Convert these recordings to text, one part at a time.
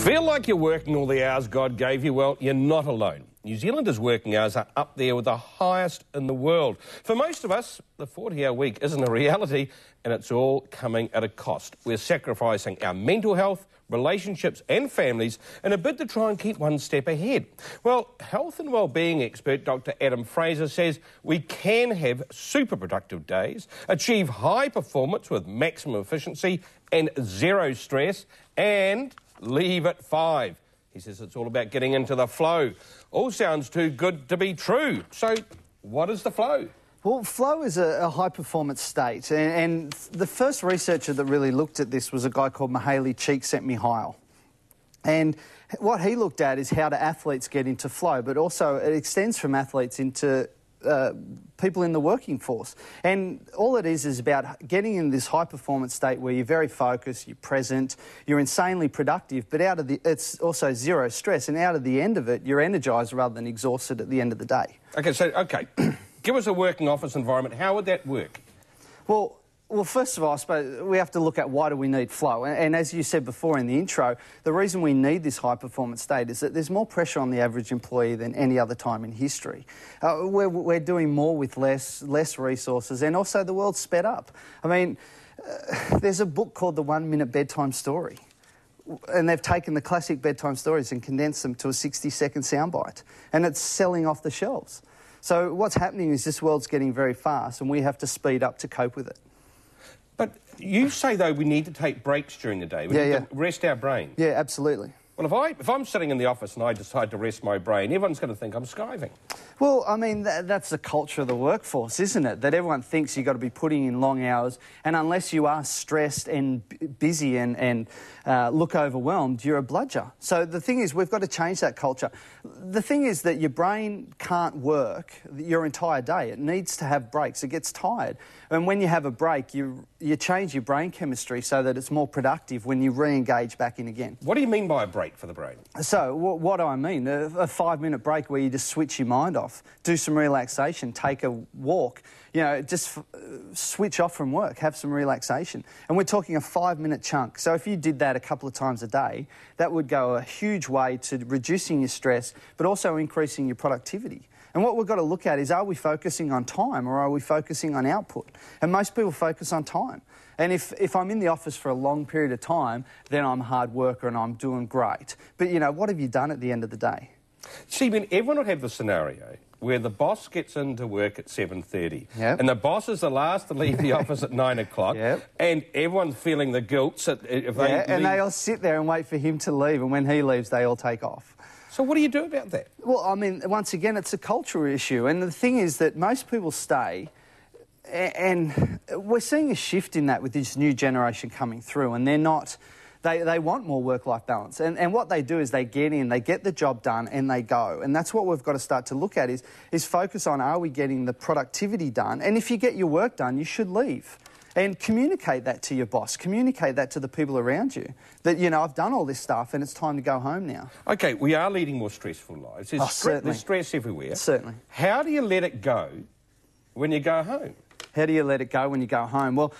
Feel like you're working all the hours God gave you? Well, you're not alone. New Zealanders' working hours are up there with the highest in the world. For most of us, the 40-hour week isn't a reality, and it's all coming at a cost. We're sacrificing our mental health, relationships and families in a bid to try and keep one step ahead. Well, health and wellbeing expert Dr. Fraser says we can have super productive days, achieve high performance with maximum efficiency and zero stress, and leave at 5. He says it's all about getting into the flow. All sounds too good to be true. So what is the flow? Well, flow is a high-performance state, and the first researcher that really looked at this was a guy called Mihaly Csikszentmihalyi. And what he looked at is how do athletes get into flow, but also it extends from athletes into people in the working force. And all it is about getting in this high-performance state where you're very focused, you're present, you're insanely productive, but it's also zero stress, and out of the end of it, you're energised rather than exhausted at the end of the day. OK, give us a working office environment. How would that work? Well, first of all, I suppose we have to look at why do we need flow. And as you said before in the intro, the reason we need this high-performance state is that there's more pressure on the average employee than any other time in history. We're doing more with less resources, and also the world's sped up. I mean, there's a book called The 1 Minute Bedtime Story, and they've taken the classic bedtime stories and condensed them to a 60-second soundbite, and it's selling off the shelves. So what's happening is this world's getting very fast, and we have to speed up to cope with it. But you say, though, we need to take breaks during the day. We need to rest our brain. Yeah, absolutely. Well, if I'm sitting in the office and I decide to rest my brain, everyone's going to think I'm skiving. Well, I mean, that's the culture of the workforce, isn't it? That everyone thinks you've got to be putting in long hours, and unless you are stressed and busy and look overwhelmed, you're a bludger. So the thing is, we've got to change that culture. The thing is that your brain can't work your entire day. It needs to have breaks. It gets tired. And when you have a break, you change your brain chemistry so that it's more productive when you re-engage back in again. What do you mean by a break for the brain? So what do I mean? A 5-minute break where you just switch your mind off, do some relaxation, take a walk, you know, just switch off from work, have some relaxation. And we're talking a 5-minute chunk. So if you did that a couple of times a day, that would go a huge way to reducing your stress, but also increasing your productivity. And what we've got to look at is, are we focusing on time or are we focusing on output? And most people focus on time. And if I'm in the office for a long period of time, then I'm a hard worker and I'm doing great. But, you know, what have you done at the end of the day? See, I mean, everyone would have the scenario where the boss gets into work at 7:30 and the boss is the last to leave the office at 9 o'clock and everyone's feeling the guilt. So if they leave... and they all sit there and wait for him to leave, and when he leaves, they all take off. So what do you do about that? Well, I mean, once again, it's a cultural issue. And the thing is that most people stay, and we're seeing a shift in that with this new generation coming through, and they're not... They want more work-life balance. And what they do is they get in, they get the job done, and they go. And that's what we've got to start to look at is focus on, are we getting the productivity done? And if you get your work done, you should leave. And communicate that to your boss. Communicate that to the people around you. That, you know, I've done all this stuff and it's time to go home now. OK, we are leading more stressful lives. There's stress everywhere. Certainly. How do you let it go when you go home? How do you let it go when you go home? Well,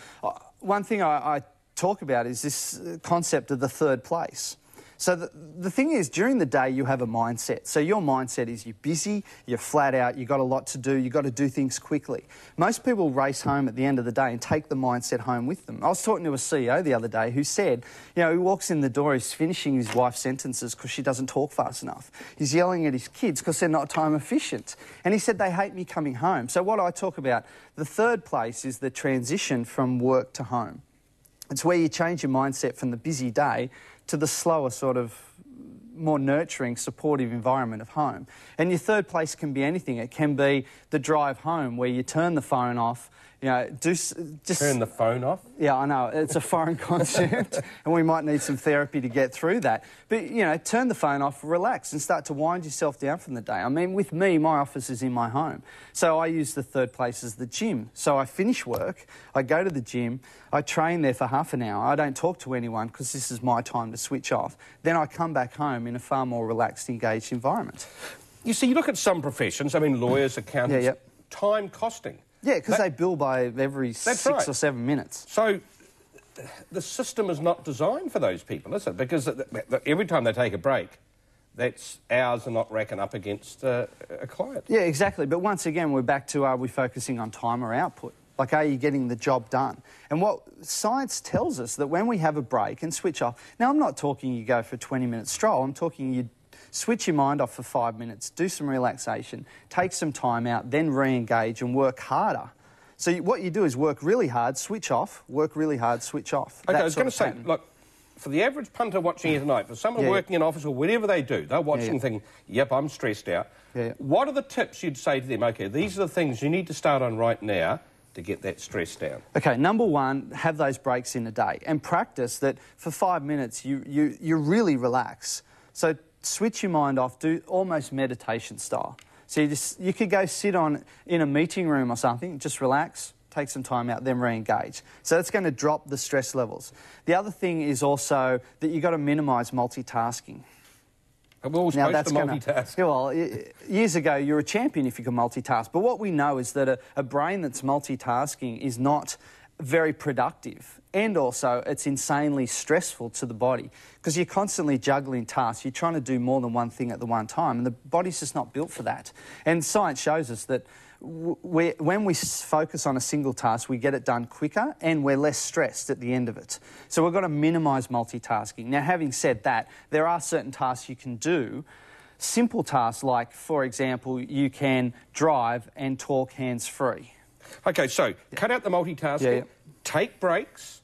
one thing I talk about is this concept of the third place. So the thing is, during the day, you have a mindset. So your mindset is you're busy, you're flat out, you've got a lot to do, you've got to do things quickly. Most people race home at the end of the day and take the mindset home with them. I was talking to a CEO the other day who said, you know, he walks in the door, he's finishing his wife's sentences because she doesn't talk fast enough. He's yelling at his kids because they're not time efficient. And he said, they hate me coming home. So what I talk about, the third place is the transition from work to home. It's where you change your mindset from the busy day to the slower, sort of more nurturing, supportive environment of home. And your third place can be anything. It can be the drive home where you turn the phone off, you know, just... Turn the phone off? Yeah, I know. It's a foreign concept and we might need some therapy to get through that. But, you know, turn the phone off, relax and start to wind yourself down from the day. I mean, with me, my office is in my home. So I use the third place as the gym. So I finish work, I go to the gym, I train there for half an hour. I don't talk to anyone because this is my time to switch off. Then I come back home in a far more relaxed, engaged environment. You see, you look at some professions, I mean, lawyers, accountants, time costing. Yeah, because they bill by every 6 or 7 minutes. So the system is not designed for those people, is it? Because every time they take a break, that's hours are not racking up against a client. Yeah, exactly. But once again, we're back to, are we focusing on time or output? Like, are you getting the job done? And what science tells us that when we have a break and switch off... Now, I'm not talking you go for a 20-minute stroll. I'm talking you switch your mind off for 5 minutes, do some relaxation, take some time out, then re-engage and work harder. So what you do is work really hard, switch off, work really hard, switch off. Okay, I was going to say, look, for the average punter watching here tonight, for someone working in office or whatever they do, they're watching thinking, yep, I'm stressed out. What are the tips you'd say to them? Okay, these are the things you need to start on right now to get that stress down. Okay, number one, have those breaks in a day and practice that for 5 minutes you really relax. So switch your mind off, do almost meditation style. So you could go sit in a meeting room or something, just relax, take some time out, then re-engage. So that's going to drop the stress levels. The other thing is also that you've got to minimise multitasking. We're all supposed to multitask. Well, years ago, you were a champion if you could multitask. But what we know is that a brain that's multitasking is not very productive. And also, it's insanely stressful to the body because you're constantly juggling tasks. You're trying to do more than one thing at the one time, and the body's just not built for that. And science shows us that when we focus on a single task, we get it done quicker and we're less stressed at the end of it. So we've got to minimise multitasking. Now, having said that, there are certain tasks you can do. Simple tasks like, for example, you can drive and talk hands-free. Okay, so cut out the multitasking, take breaks,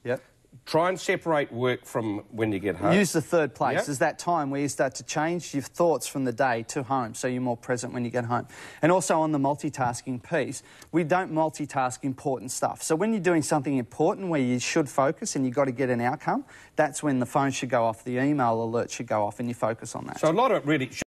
try and separate work from when you get home. Use the third place as that time where you start to change your thoughts from the day to home, so you're more present when you get home. And also on the multitasking piece, we don't multitask important stuff. So when you're doing something important where you should focus and you've got to get an outcome, that's when the phone should go off, the email alert should go off, and you focus on that. So a lot of it really...